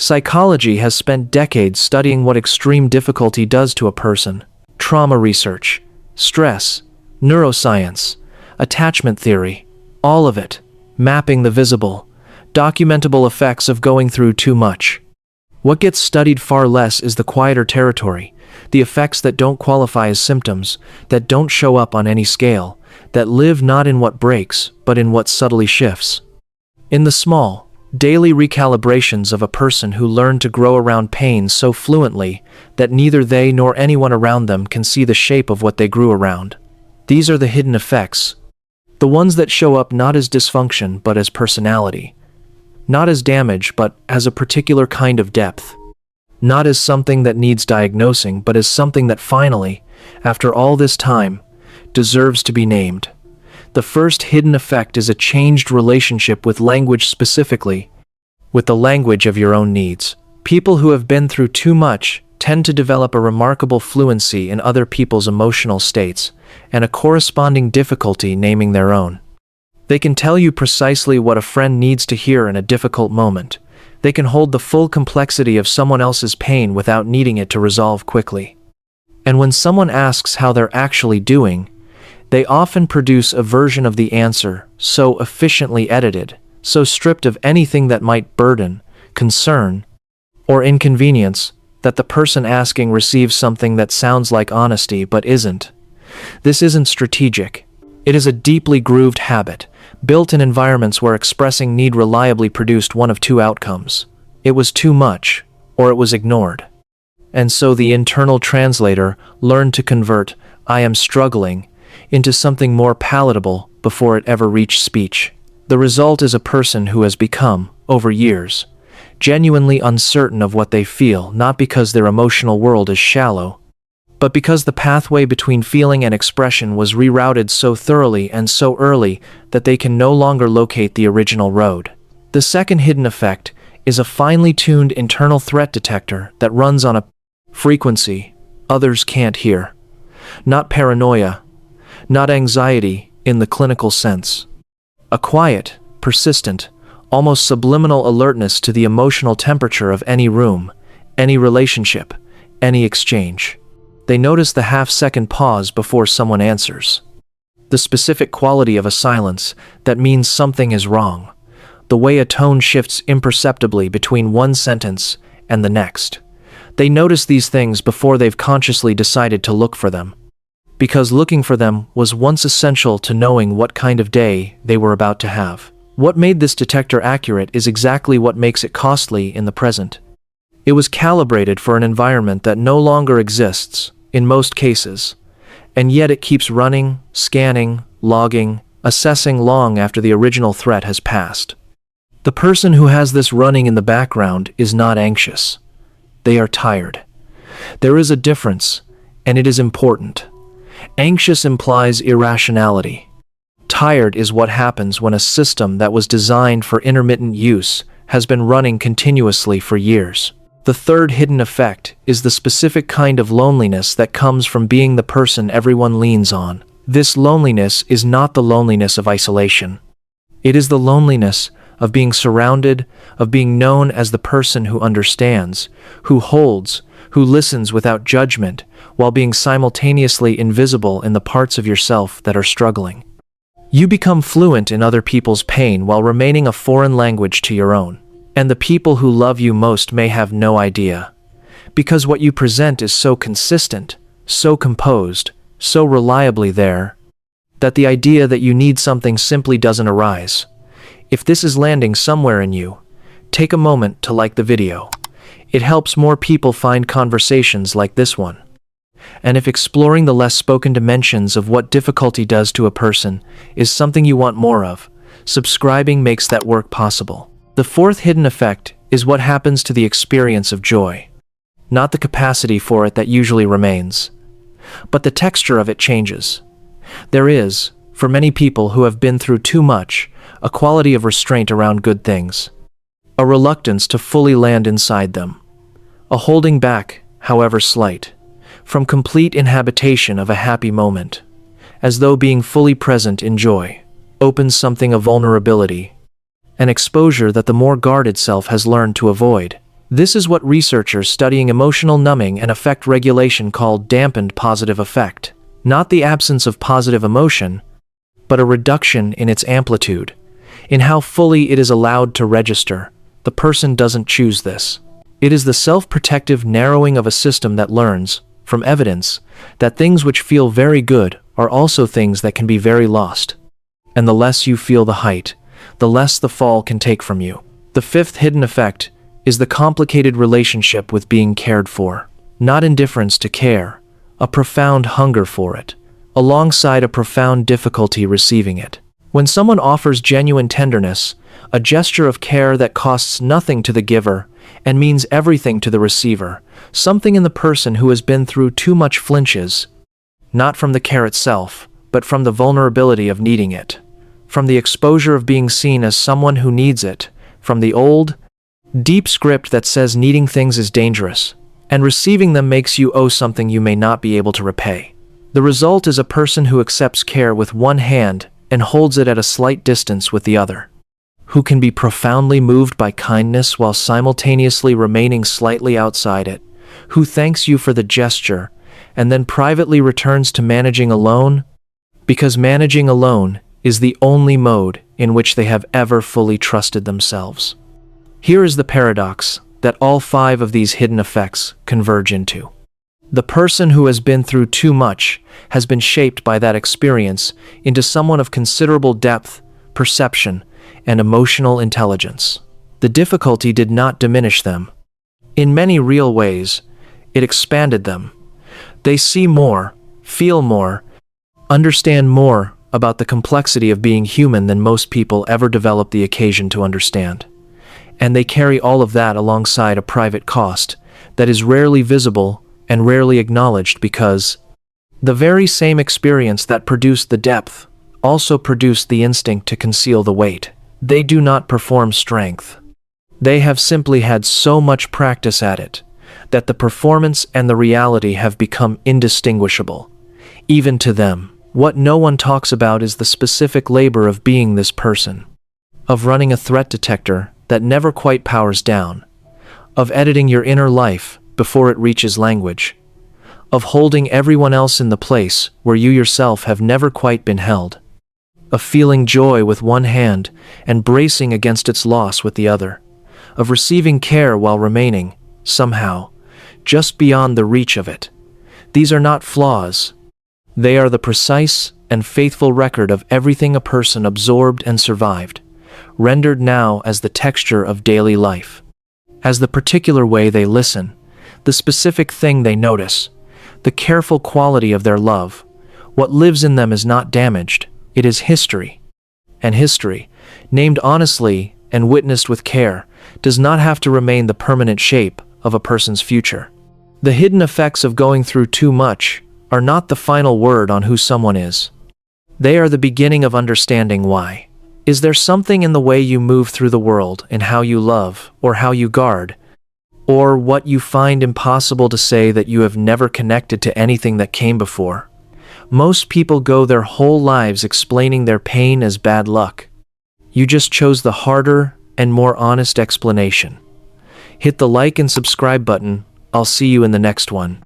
Psychology has spent decades studying what extreme difficulty does to a person. Trauma research, stress, neuroscience, attachment theory, all of it, mapping the visible, documentable effects of going through too much. What gets studied far less is the quieter territory, the effects that don't qualify as symptoms, that don't show up on any scale, that live not in what breaks, but in what subtly shifts. In the small, daily recalibrations of a person who learned to grow around pain so fluently that neither they nor anyone around them can see the shape of what they grew around. These are the hidden effects, the ones that show up not as dysfunction but as personality, not as damage but as a particular kind of depth, not as something that needs diagnosing but as something that finally, after all this time, deserves to be named. The first hidden effect is a changed relationship with language, specifically with the language of your own needs. People who have been through too much tend to develop a remarkable fluency in other people's emotional states and a corresponding difficulty naming their own. They can tell you precisely what a friend needs to hear in a difficult moment. They can hold the full complexity of someone else's pain without needing it to resolve quickly. And when someone asks how they're actually doing, they often produce a version of the answer so efficiently edited, so stripped of anything that might burden, concern, or inconvenience, that the person asking receives something that sounds like honesty but isn't. This isn't strategic. It is a deeply grooved habit, built in environments where expressing need reliably produced one of two outcomes. It was too much, or it was ignored. And so the internal translator learned to convert "I am struggling" into something more palatable before it ever reached speech. The result is a person who has become, over years, genuinely uncertain of what they feel, not because their emotional world is shallow, but because the pathway between feeling and expression was rerouted so thoroughly and so early that they can no longer locate the original road. The second hidden effect is a finely tuned internal threat detector that runs on a frequency others can't hear. Not paranoia, not anxiety in the clinical sense. A quiet, persistent, almost subliminal alertness to the emotional temperature of any room, any relationship, any exchange. They notice the half-second pause before someone answers. The specific quality of a silence that means something is wrong. The way a tone shifts imperceptibly between one sentence and the next. They notice these things before they've consciously decided to look for them. Because looking for them was once essential to knowing what kind of day they were about to have. What made this detector accurate is exactly what makes it costly in the present. It was calibrated for an environment that no longer exists, in most cases, and yet it keeps running, scanning, logging, assessing long after the original threat has passed. The person who has this running in the background is not anxious. They are tired. There is a difference, and it is important. Anxious implies irrationality. Tired is what happens when a system that was designed for intermittent use has been running continuously for years. The third hidden effect is the specific kind of loneliness that comes from being the person everyone leans on. This loneliness is not the loneliness of isolation. It is the loneliness of being surrounded, of being known as the person who understands, who holds, who listens without judgment, while being simultaneously invisible in the parts of yourself that are struggling. You become fluent in other people's pain while remaining a foreign language to your own. And the people who love you most may have no idea. Because what you present is so consistent, so composed, so reliably there, that the idea that you need something simply doesn't arise. If this is landing somewhere in you, take a moment to like the video. It helps more people find conversations like this one. And if exploring the less spoken dimensions of what difficulty does to a person is something you want more of, subscribing makes that work possible. The fourth hidden effect is what happens to the experience of joy. Not the capacity for it that usually remains, but the texture of it changes. There is, for many people who have been through too much, a quality of restraint around good things. A reluctance to fully land inside them. A holding back, however slight, from complete inhabitation of a happy moment, as though being fully present in joy opens something of vulnerability, an exposure that the more guarded self has learned to avoid. This is what researchers studying emotional numbing and affect regulation call dampened positive affect. Not the absence of positive emotion, but a reduction in its amplitude, in how fully it is allowed to register. The person doesn't choose this. It is the self-protective narrowing of a system that learns, from evidence, that things which feel very good are also things that can be very lost. And the less you feel the height, the less the fall can take from you. The fifth hidden effect is the complicated relationship with being cared for. Not indifference to care, a profound hunger for it, alongside a profound difficulty receiving it. When someone offers genuine tenderness, a gesture of care that costs nothing to the giver and means everything to the receiver, something in the person who has been through too much flinches, not from the care itself, but from the vulnerability of needing it, from the exposure of being seen as someone who needs it, from the old, deep script that says needing things is dangerous, and receiving them makes you owe something you may not be able to repay. The result is a person who accepts care with one hand and holds it at a slight distance with the other, who can be profoundly moved by kindness while simultaneously remaining slightly outside it, who thanks you for the gesture and then privately returns to managing alone, because managing alone is the only mode in which they have ever fully trusted themselves. Here is the paradox that all 5 of these hidden effects converge into. The person who has been through too much has been shaped by that experience into someone of considerable depth, perception, and emotional intelligence. The difficulty did not diminish them. In many real ways, it expanded them. They see more, feel more, understand more about the complexity of being human than most people ever develop the occasion to understand. And they carry all of that alongside a private cost that is rarely visible and rarely acknowledged, because the very same experience that produced the depth also produced the instinct to conceal the weight. They do not perform strength. They have simply had so much practice at it that the performance and the reality have become indistinguishable, even to them. What no one talks about is the specific labor of being this person, of running a threat detector that never quite powers down, of editing your inner life before it reaches language, of holding everyone else in the place where you yourself have never quite been held, of feeling joy with one hand and bracing against its loss with the other, of receiving care while remaining, somehow, just beyond the reach of it. These are not flaws. They are the precise and faithful record of everything a person absorbed and survived, rendered now as the texture of daily life, as the particular way they listen, the specific thing they notice, the careful quality of their love. What lives in them is not damaged, it is history. And history, named honestly and witnessed with care, does not have to remain the permanent shape of a person's future. The hidden effects of going through too much are not the final word on who someone is. They are the beginning of understanding why. Is there something in the way you move through the world, in how you love, or how you guard, or what you find impossible to say that you have never connected to anything that came before? Most people go their whole lives explaining their pain as bad luck. You just chose the harder and more honest explanation. Hit the like and subscribe button. I'll see you in the next one.